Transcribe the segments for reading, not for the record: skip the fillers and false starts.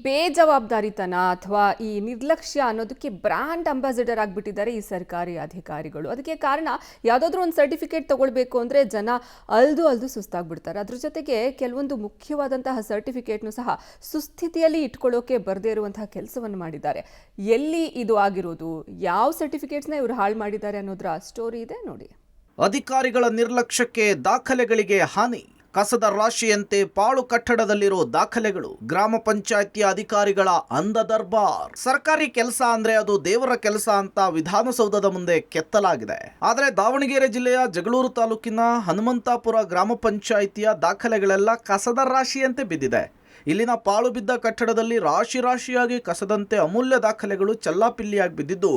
ಬೇಜವಾಬ್ದಾರಿತನ ಅಥವಾ ಈ ನಿರ್ಲಕ್ಷ್ಯ ಅನ್ನೋದಕ್ಕೆ ಬ್ರ್ಯಾಂಡ್ ಅಂಬಾಸಿಡರ್ ಆಗಿಬಿಟ್ಟಿದ್ದಾರೆ ಈ ಸರ್ಕಾರಿ ಅಧಿಕಾರಿಗಳು. ಅದಕ್ಕೆ ಕಾರಣ ಯಾವುದಾದ್ರೂ ಒಂದು ಸರ್ಟಿಫಿಕೇಟ್ ತಗೊಳ್ಬೇಕು ಅಂದರೆ ಜನ ಅಲ್ದು ಸುಸ್ತಾಗ್ಬಿಡ್ತಾರೆ. ಅದ್ರ ಜೊತೆಗೆ ಕೆಲವೊಂದು ಮುಖ್ಯವಾದಂತಹ ಸರ್ಟಿಫಿಕೇಟ್ನು ಸಹ ಸುಸ್ಥಿತಿಯಲ್ಲಿ ಇಟ್ಕೊಳ್ಳೋಕೆ ಬರದೇ ಇರುವಂತಹ ಕೆಲಸವನ್ನು ಮಾಡಿದ್ದಾರೆ. ಎಲ್ಲಿ ಇದು ಆಗಿರೋದು, ಯಾವ ಸರ್ಟಿಫಿಕೇಟ್ಸ್ನ ಇವರು ಹಾಳು ಮಾಡಿದ್ದಾರೆ ಅನ್ನೋದರ ಸ್ಟೋರಿ ಇದೆ ನೋಡಿ. ಅಧಿಕಾರಿಗಳ ನಿರ್ಲಕ್ಷ್ಯಕ್ಕೆ ದಾಖಲೆಗಳಿಗೆ ಹಾನಿ. ಕಸದ ರಾಶಿಯಂತೆ ಪಾಳು ಕಟ್ಟಡದಲ್ಲಿರೋ ದಾಖಲೆಗಳು. ಗ್ರಾಮ ಪಂಚಾಯಿತಿಯ ಅಧಿಕಾರಿಗಳ ಅಂಧ ದರ್ಬಾರ್. ಸರ್ಕಾರಿ ಕೆಲಸ ಅಂದ್ರೆ ಅದು ದೇವರ ಕೆಲಸ ಅಂತ ವಿಧಾನಸೌಧದ ಮುಂದೆ ಕೆತ್ತಲಾಗಿದೆ. ಆದರೆ ದಾವಣಗೆರೆ ಜಿಲ್ಲೆಯ ಜಗಳೂರು ತಾಲೂಕಿನ ಹನುಮಂತಾಪುರ ಗ್ರಾಮ ಪಂಚಾಯಿತಿಯ ದಾಖಲೆಗಳೆಲ್ಲ ಕಸದ ರಾಶಿಯಂತೆ ಬಿದ್ದಿದೆ. ಇಲ್ಲಿನ ಪಾಳು ಬಿದ್ದ ಕಟ್ಟಡದಲ್ಲಿ ರಾಶಿಯಾಗಿ ಕಸದಂತೆ ಅಮೂಲ್ಯ ದಾಖಲೆಗಳು ಚಲ್ಲಾಪಿಲ್ಲಿಯಾಗಿ ಬಿದ್ದಿದ್ದು,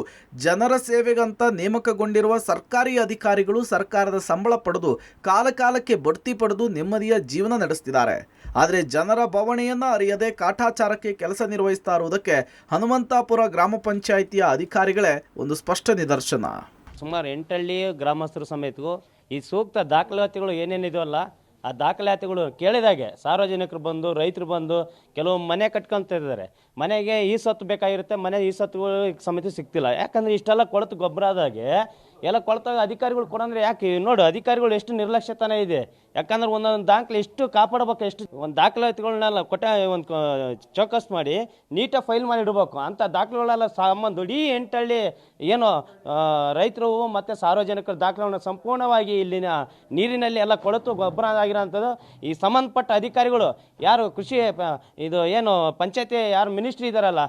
ಜನರ ಸೇವೆಗಂತ ನೇಮಕಗೊಂಡಿರುವ ಸರ್ಕಾರಿ ಅಧಿಕಾರಿಗಳು ಸರ್ಕಾರದ ಸಂಬಳ ಪಡೆದು ಕಾಲಕ್ಕೆ ಬಡ್ತಿ ಪಡೆದು ನೆಮ್ಮದಿಯ ಜೀವನ ನಡೆಸ್ತಿದ್ದಾರೆ. ಆದರೆ ಜನರ ಬವಣೆಯನ್ನ ಅರಿಯದೆ ಕಾಟಾಚಾರಕ್ಕೆ ಕೆಲಸ ನಿರ್ವಹಿಸ್ತಾ ಇರುವುದಕ್ಕೆ ಹನುಮಂತಾಪುರ ಗ್ರಾಮ ಪಂಚಾಯಿತಿಯ ಅಧಿಕಾರಿಗಳೇ ಒಂದು ಸ್ಪಷ್ಟ ನಿದರ್ಶನ. ಸುಮಾರು 8 ಹಳ್ಳಿ ಗ್ರಾಮಸ್ಥರು ಸಮೇತಗೂ ಈ ಸೂಕ್ತ ದಾಖಲಾತಿಗಳು ಏನೇನಿದೆಯಲ್ಲ ಆ ದಾಖಲಾತಿಗಳು ಕೇಳಿದಾಗೆ ಸಾರ್ವಜನಿಕರು ಬಂದು, ರೈತರು ಬಂದು ಕೆಲವು ಮನೆ ಕಟ್ಕೊತಿದ್ದಾರೆ. ಮನೆಗೆ ಈ ಸತ್ತು ಬೇಕಾಗಿರುತ್ತೆ, ಮನೆ ಈ ಸತ್ತುಗಳು ಸಮೇತ ಸಿಗ್ತಿಲ್ಲ. ಯಾಕಂದರೆ ಇಷ್ಟೆಲ್ಲ ಕೊಳತು ಗೊಬ್ಬರ ಆದಾಗೆ ಎಲ್ಲ ಕೊಳತಾಗ ಅಧಿಕಾರಿಗಳು ಕೊಡಂದ್ರೆ ಯಾಕೆ ನೋಡು, ಅಧಿಕಾರಿಗಳು ಎಷ್ಟು ನಿರ್ಲಕ್ಷ್ಯತನ ಇದೆ. ಯಾಕಂದ್ರೆ ಒಂದೊಂದು ದಾಖಲೆ ಎಷ್ಟು ಕಾಪಾಡಬೇಕು, ಎಷ್ಟು ಒಂದು ದಾಖಲಾತಿಗಳನ್ನೆಲ್ಲ ಒಂದು ಚೌಕಸ್ ಮಾಡಿ ನೀಟಾಗಿ ಫೈಲ್ ಮಾಡಿ ಇಡಬೇಕು. ಅಂಥ ದಾಖಲೆಗಳೆಲ್ಲ ಸಂಬಂಧ ಇಡೀ 8 ಹಳ್ಳಿ ಏನು ರೈತರು ಮತ್ತು ಸಾರ್ವಜನಿಕರ ದಾಖಲೆಗಳನ್ನ ಸಂಪೂರ್ಣವಾಗಿ ಇಲ್ಲಿನ ನೀರಿನಲ್ಲಿ ಎಲ್ಲ ಕೊಳತು ಗೊಬ್ಬರ ಆಗಿರೋಂಥದ್ದು ಈ ಸಂಬಂಧಪಟ್ಟ ಅಧಿಕಾರಿಗಳು ಯಾರು ಕೃಷಿ ಇದು ಏನು ಪಂಚಾಯತಿ ಯಾರು ಮಿನಿಸ್ಟ್ರಿ ಇದ್ದಾರಲ್ಲ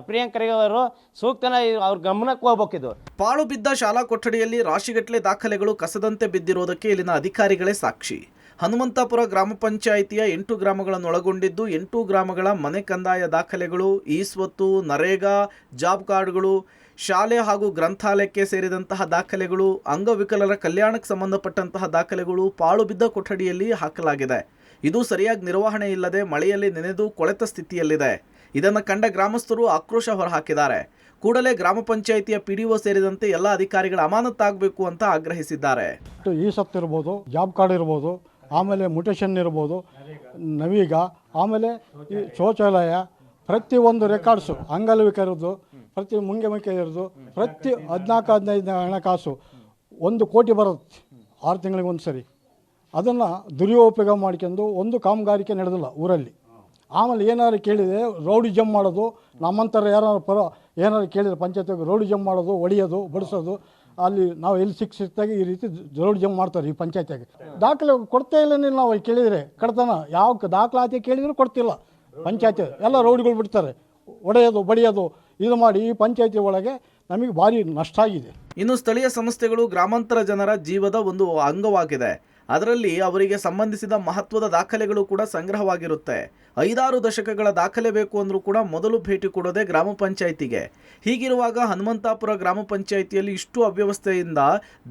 ಪ್ರಿಯಾಂಕ್ ಖರ್ಗೆ ಅವರು ಸೂಕ್ತನ ಅವ್ರ ಗಮನಕ್ಕೆ ಹೋಗ್ಬೇಕಿದು. ಪಾಳು ಬಿದ್ದ ಶಾಲಾ ಕೊಠಡಿಯಲ್ಲಿ ರಾಶಿಗಟ್ಟಲೆ ದಾಖಲೆಗಳು ಕಸದಂತೆ ಬಿದ್ದಿರೋದಕ್ಕೆ ಇಲ್ಲಿನ ಅಧಿಕಾರಿಗಳೇ ಸಾಕ್ಷಿ. ಹನುಮಂತಾಪುರ ಗ್ರಾಮ ಪಂಚಾಯಿತಿಯ 8 ಗ್ರಾಮಗಳನ್ನು ಒಳಗೊಂಡಿದ್ದು 8 ಗ್ರಾಮಗಳ ಮನೆ ಕಂದಾಯ ದಾಖಲೆಗಳು, ಈಸ್ವತ್ತು, ನರೇಗಾ, ಜಾಬ್ ಕಾರ್ಡ್ಗಳು, ಶಾಲೆ ಹಾಗೂ ಗ್ರಂಥಾಲಯಕ್ಕೆ ಸೇರಿದಂತಹ ದಾಖಲೆಗಳು, ಅಂಗವಿಕಲರ ಕಲ್ಯಾಣಕ್ಕೆ ಸಂಬಂಧಪಟ್ಟಂತಹ ದಾಖಲೆಗಳು ಪಾಳು ಬಿದ್ದ ಕೊಠಡಿಯಲ್ಲಿ ಹಾಕಲಾಗಿದೆ. ಇದು ಸರಿಯಾಗಿ ನಿರ್ವಹಣೆ ಇಲ್ಲದೆ ಮಳೆಯಲ್ಲಿ ನೆನೆದು ಕೊಳೆತ ಸ್ಥಿತಿಯಲ್ಲಿದೆ. ಇದನ್ನು ಕಂಡ ಗ್ರಾಮಸ್ಥರು ಆಕ್ರೋಶ ಹೊರಹಾಕಿದ್ದಾರೆ. ಕೂಡಲೇ ಗ್ರಾಮ ಪಂಚಾಯಿತಿಯ PDO ಸೇರಿದಂತೆ ಎಲ್ಲ ಅಧಿಕಾರಿಗಳ ಅಮಾನತಾಗಬೇಕು ಅಂತ ಆಗ್ರಹಿಸಿದ್ದಾರೆ. ಈ ಸತ್ತು ಇರ್ಬೋದು, ಜಾಬ್ ಕಾರ್ಡ್ ಇರ್ಬೋದು, ಆಮೇಲೆ ಮುಟೇಷನ್ ಇರ್ಬೋದು, ನವೀಗ, ಆಮೇಲೆ ಈ ಶೌಚಾಲಯ, ಪ್ರತಿಯೊಂದು ರೆಕಾರ್ಡ್ಸು ಅಂಗವಿಕಲರದ್ದು, ಪ್ರತಿ ಮುಂಗೆ ಇರೋದು, ಪ್ರತಿ 14-15 ಹಣಕಾಸು 1 ಕೋಟಿ ಬರುತ್ತೆ 6 ತಿಂಗಳಿಗೆ ಒಂದು ಸರಿ. ಅದನ್ನು ದುರುಪಯೋಗ ಮಾಡ್ಕೊಂಡು ಒಂದು ಕಾಮಗಾರಿಕೆ ನಡೆದಿಲ್ಲ ಊರಲ್ಲಿ. ಆಮೇಲೆ ಏನಾದ್ರು ಕೇಳಿದರೆ ರೌಡಿ ಜಂಪ್ ಮಾಡೋದು, ನಮ್ಮಂಥರ ಏನಾದ್ರು ಕೇಳಿದರೆ ಪಂಚಾಯತಿಗೆ ರೌಡಿ ಜಂಪ್ ಮಾಡೋದು, ಹೊಡಿಯೋದು, ಬಡಿಸೋದು. ಅಲ್ಲಿ ನಾವು ಎಲ್ಲಿ ಸಿಕ್ತಾಗಿ ಈ ರೀತಿ ರೌಡಿ ಜಂಪ್ ಮಾಡ್ತಾರೆ ಈ ಪಂಚಾಯತಿಗೆ. ದಾಖಲೆ ಕೊಡ್ತಾ ಇಲ್ಲ. ನಾವು ಕೇಳಿದರೆ ಕಡ್ತನ ಯಾವ ದಾಖಲಾತಿ ಕೇಳಿದರೂ ಕೊಡ್ತಿಲ್ಲ. ಪಂಚಾಯತಿ ಎಲ್ಲ ರೌಡಿಗಳು ಬಿಡ್ತಾರೆ, ಹೊಡೆಯೋದು, ಬಡಿಯೋದು, ಇದು ಮಾಡಿ ಈ ಪಂಚಾಯತಿ ಒಳಗೆ ನಮಗೆ ಭಾರಿ ನಷ್ಟ ಆಗಿದೆ. ಇನ್ನು ಸ್ಥಳೀಯ ಸಂಸ್ಥೆಗಳು ಗ್ರಾಮಾಂತರ ಜನರ ಜೀವದ ಒಂದು ಅಂಗವಾಗಿದೆ. ಅದರಲ್ಲಿ ಅವರಿಗೆ ಸಂಬಂಧಿಸಿದ ಮಹತ್ವದ ದಾಖಲೆಗಳು ಕೂಡ ಸಂಗ್ರಹವಾಗಿರುತ್ತೆ. 5-6 ದಶಕಗಳ ದಾಖಲೆ ಬೇಕು ಅಂದರೂ ಕೂಡ ಮೊದಲು ಭೇಟಿ ಕೊಡೋದೇ ಗ್ರಾಮ ಪಂಚಾಯಿತಿಗೆ. ಹೀಗಿರುವಾಗ ಹನುಮಂತಾಪುರ ಗ್ರಾಮ ಪಂಚಾಯಿತಿಯಲ್ಲಿ ಇಷ್ಟು ಅವ್ಯವಸ್ಥೆಯಿಂದ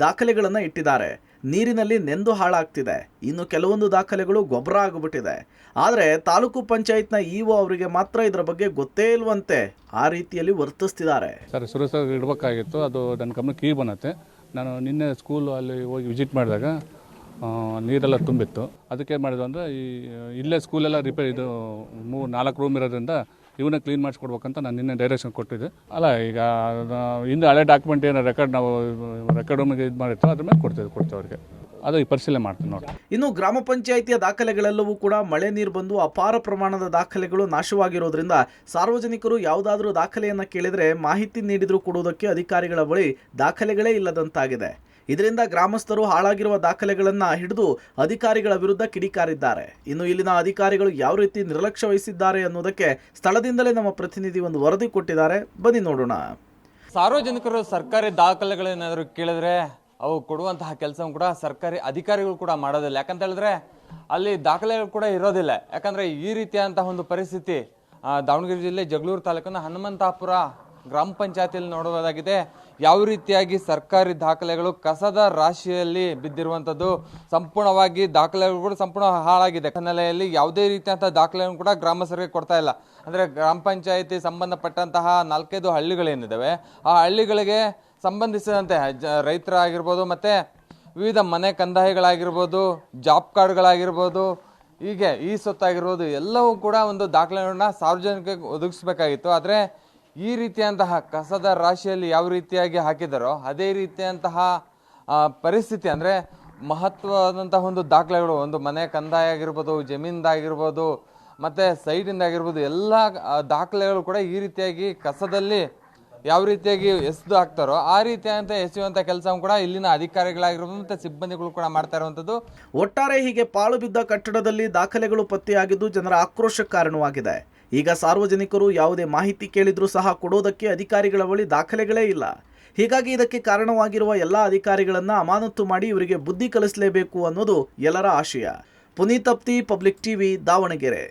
ದಾಖಲೆಗಳನ್ನು ಇಟ್ಟಿದ್ದಾರೆ. ನೀರಿನಲ್ಲಿ ನೆಂದು ಹಾಳಾಗ್ತಿದೆ. ಇನ್ನು ಕೆಲವೊಂದು ದಾಖಲೆಗಳು ಗೊಬ್ಬರ ಆಗಿಬಿಟ್ಟಿದೆ. ಆದರೆ ತಾಲೂಕು ಪಂಚಾಯತ್ನ EO ಅವರಿಗೆ ಮಾತ್ರ ಇದರ ಬಗ್ಗೆ ಗೊತ್ತೇ ಇಲ್ವಂತೆ. ಆ ರೀತಿಯಲ್ಲಿ ವರ್ತಿಸ್ತಿದ್ದಾರೆ. ಸರ್ ಸುರಕ್ಷಿತ ಇಡಬೇಕಾಗಿತ್ತು, ಅದು ನನ್ನ ಗಮನಕ್ಕೆ ಈಗ ಬಂದತ್ತೆ. ನಾನು ನಿನ್ನೆ ಸ್ಕೂಲು ಅಲ್ಲಿ ಹೋಗಿ ವಿಸಿಟ್ ಮಾಡಿದಾಗ ನೀರೆಲ್ಲ ತುಂಬಿತ್ತು. ಅದಕ್ಕೆ ಮಾಡಿದ್ರು ಅಂದರೆ ಇಲ್ಲೇ ಸ್ಕೂಲೆಲ್ಲ ರಿಪೇರ್ ಇದು 3-4 ರೂಮ್ ಇರೋದ್ರಿಂದ ಇವನ್ನ ಕ್ಲೀನ್ ಮಾಡಿಸ್ಕೊಡ್ಬೇಕಂತ ನಾನು ನಿನ್ನೆ ಡೈರೆಕ್ಷನ್ ಕೊಟ್ಟಿದ್ದೆ. ಅಲ್ಲ ಈಗ ಹಿಂದೆ ಹಳೆ ಡಾಕ್ಯುಮೆಂಟ್ ಏನೋ ನಾವು ರೆಕಾರ್ಡ್ ರೂಮಿಗೆ ಇದು ಮಾಡಿರ್ತೀವಿ, ಅದ್ರ ಮೇಲೆ ಕೊಡ್ತೇವೆ ಅವ್ರಿಗೆ. ಅದು ಈ ಪರಿಶೀಲನೆ ಮಾಡ್ತೀನಿ ನೋಡಿ. ಇನ್ನು ಗ್ರಾಮ ಪಂಚಾಯಿತಿಯ ದಾಖಲೆಗಳೆಲ್ಲವೂ ಕೂಡ ಮಳೆ ನೀರು ಬಂದು ಅಪಾರ ಪ್ರಮಾಣದ ದಾಖಲೆಗಳು ನಾಶವಾಗಿರೋದ್ರಿಂದ ಸಾರ್ವಜನಿಕರು ಯಾವುದಾದ್ರೂ ದಾಖಲೆಯನ್ನು ಕೇಳಿದರೆ ಮಾಹಿತಿ ನೀಡಿದರೂ ಕೊಡುವುದಕ್ಕೆ ಅಧಿಕಾರಿಗಳ ಬಳಿ ದಾಖಲೆಗಳೇ ಇಲ್ಲದಂತಾಗಿದೆ. ಇದರಿಂದ ಗ್ರಾಮಸ್ಥರು ಹಾಳಾಗಿರುವ ದಾಖಲೆಗಳನ್ನು ಹಿಡಿದು ಅಧಿಕಾರಿಗಳ ವಿರುದ್ಧ ಕಿಡಿಕಾರಿದ್ದಾರೆ. ಇನ್ನು ಇಲ್ಲಿನ ಅಧಿಕಾರಿಗಳು ಯಾವ ರೀತಿ ನಿರ್ಲಕ್ಷ್ಯ ವಹಿಸಿದ್ದಾರೆ ಅನ್ನೋದಕ್ಕೆ ಸ್ಥಳದಿಂದಲೇ ನಮ್ಮ ಪ್ರತಿನಿಧಿ ಒಂದು ವರದಿ ಕೊಟ್ಟಿದ್ದಾರೆ. ಬನ್ನಿ ನೋಡೋಣ. ಸಾರ್ವಜನಿಕರು ಸರ್ಕಾರಿ ದಾಖಲೆಗಳೇನಾದರೂ ಕೇಳಿದ್ರೆ ಅವು ಕೊಡುವಂತಹ ಕೆಲಸ ಕೂಡ ಸರ್ಕಾರಿ ಅಧಿಕಾರಿಗಳು ಕೂಡ ಮಾಡೋದಿಲ್ಲ. ಯಾಕಂತ ಹೇಳಿದ್ರೆ ಅಲ್ಲಿ ದಾಖಲೆಗಳು ಕೂಡ ಇರೋದಿಲ್ಲ. ಯಾಕಂದ್ರೆ ಈ ರೀತಿಯಾದಂತಹ ಒಂದು ಪರಿಸ್ಥಿತಿ ದಾವಣಗೆರೆ ಜಿಲ್ಲೆ ಜಗಳೂರು ತಾಲೂಕಿನ ಹನುಮಂತಾಪುರ ಗ್ರಾಮ ಪಂಚಾಯತಿಯಲ್ಲಿ ನೋಡಬಹುದಾಗಿದೆ. ಯಾವ ರೀತಿಯಾಗಿ ಸರ್ಕಾರಿ ದಾಖಲೆಗಳು ಕಸದ ರಾಶಿಯಲ್ಲಿ ಬಿದ್ದಿರುವಂಥದ್ದು, ಸಂಪೂರ್ಣವಾಗಿ ದಾಖಲೆಗಳು ಕೂಡ ಸಂಪೂರ್ಣ ಹಾಳಾಗಿದೆ. ಹಿನ್ನೆಲೆಯಲ್ಲಿ ಯಾವುದೇ ರೀತಿಯಂತಹ ದಾಖಲೆಯನ್ನು ಕೂಡ ಗ್ರಾಮಸ್ಥರಿಗೆ ಕೊಡ್ತಾ ಇಲ್ಲ. ಅಂದರೆ ಗ್ರಾಮ ಪಂಚಾಯತಿ ಸಂಬಂಧಪಟ್ಟಂತಹ 4-5 ಹಳ್ಳಿಗಳೇನಿದ್ದಾವೆ ಆ ಹಳ್ಳಿಗಳಿಗೆ ಸಂಬಂಧಿಸಿದಂತೆ ರೈತರಾಗಿರ್ಬೋದು, ಮತ್ತು ವಿವಿಧ ಮನೆ ಕಂದಾಯಗಳಾಗಿರ್ಬೋದು, ಜಾಬ್ ಕಾರ್ಡ್ಗಳಾಗಿರ್ಬೋದು, ಹೀಗೆ ಈ ಸೊತ್ತಾಗಿರ್ಬೋದು ಎಲ್ಲವೂ ಕೂಡ ಒಂದು ದಾಖಲೆಗಳನ್ನ ಸಾರ್ವಜನಿಕರಿಗೆ ಒದಗಿಸ್ಬೇಕಾಗಿತ್ತು. ಆದರೆ ಈ ರೀತಿಯಂತಹ ಕಸದ ರಾಶಿಯಲ್ಲಿ ಯಾವ ರೀತಿಯಾಗಿ ಹಾಕಿದಾರೋ ಅದೇ ರೀತಿಯಂತಹ ಪರಿಸ್ಥಿತಿ ಅಂದರೆ ಮಹತ್ವವಾದಂತಹ ಒಂದು ದಾಖಲೆಗಳು, ಒಂದು ಮನೆ ಕಂದಾಯ ಆಗಿರ್ಬೋದು, ಜಮೀನ್ದಾಗಿರ್ಬೋದು, ಮತ್ತು ಸೈಟಿಂದಾಗಿರ್ಬೋದು, ಎಲ್ಲ ದಾಖಲೆಗಳು ಕೂಡ ಈ ರೀತಿಯಾಗಿ ಕಸದಲ್ಲಿ ಯಾವ ರೀತಿಯಾಗಿ ಎಸೆದು ಹಾಕ್ತಾರೋ ಆ ರೀತಿಯಾದಂಥ ಎಸೆಯುವಂಥ ಕೆಲಸ ಕೂಡ ಇಲ್ಲಿನ ಅಧಿಕಾರಿಗಳಾಗಿರ್ಬೋದು ಮತ್ತು ಸಿಬ್ಬಂದಿಗಳು ಕೂಡ ಮಾಡ್ತಾ ಇರುವಂಥದ್ದು. ಒಟ್ಟಾರೆ ಹೀಗೆ ಪಾಳು ಬಿದ್ದ ಕಟ್ಟಡದಲ್ಲಿ ದಾಖಲೆಗಳು ಪತ್ತೆಯಾಗಿದ್ದು ಜನರ ಆಕ್ರೋಶಕ್ಕೆ ಕಾರಣವಾಗಿದೆ. ಈಗ ಸಾರ್ವಜನಿಕರು ಯಾವುದೇ ಮಾಹಿತಿ ಕೇಳಿದ್ರೂ ಸಹ ಕೊಡೋದಕ್ಕೆ ಅಧಿಕಾರಿಗಳ ಬಳಿ ದಾಖಲೆಗಳೇ ಇಲ್ಲ. ಹೀಗಾಗಿ ಇದಕ್ಕೆ ಕಾರಣವಾಗಿರುವ ಎಲ್ಲ ಅಧಿಕಾರಿಗಳನ್ನ ಅಮಾನತು ಮಾಡಿ ಇವರಿಗೆ ಬುದ್ಧಿ ಕಲಿಸಲೇಬೇಕು ಅನ್ನೋದು ಎಲ್ಲರ ಆಶಯ. Puneet Apti, public TV, Davanagere.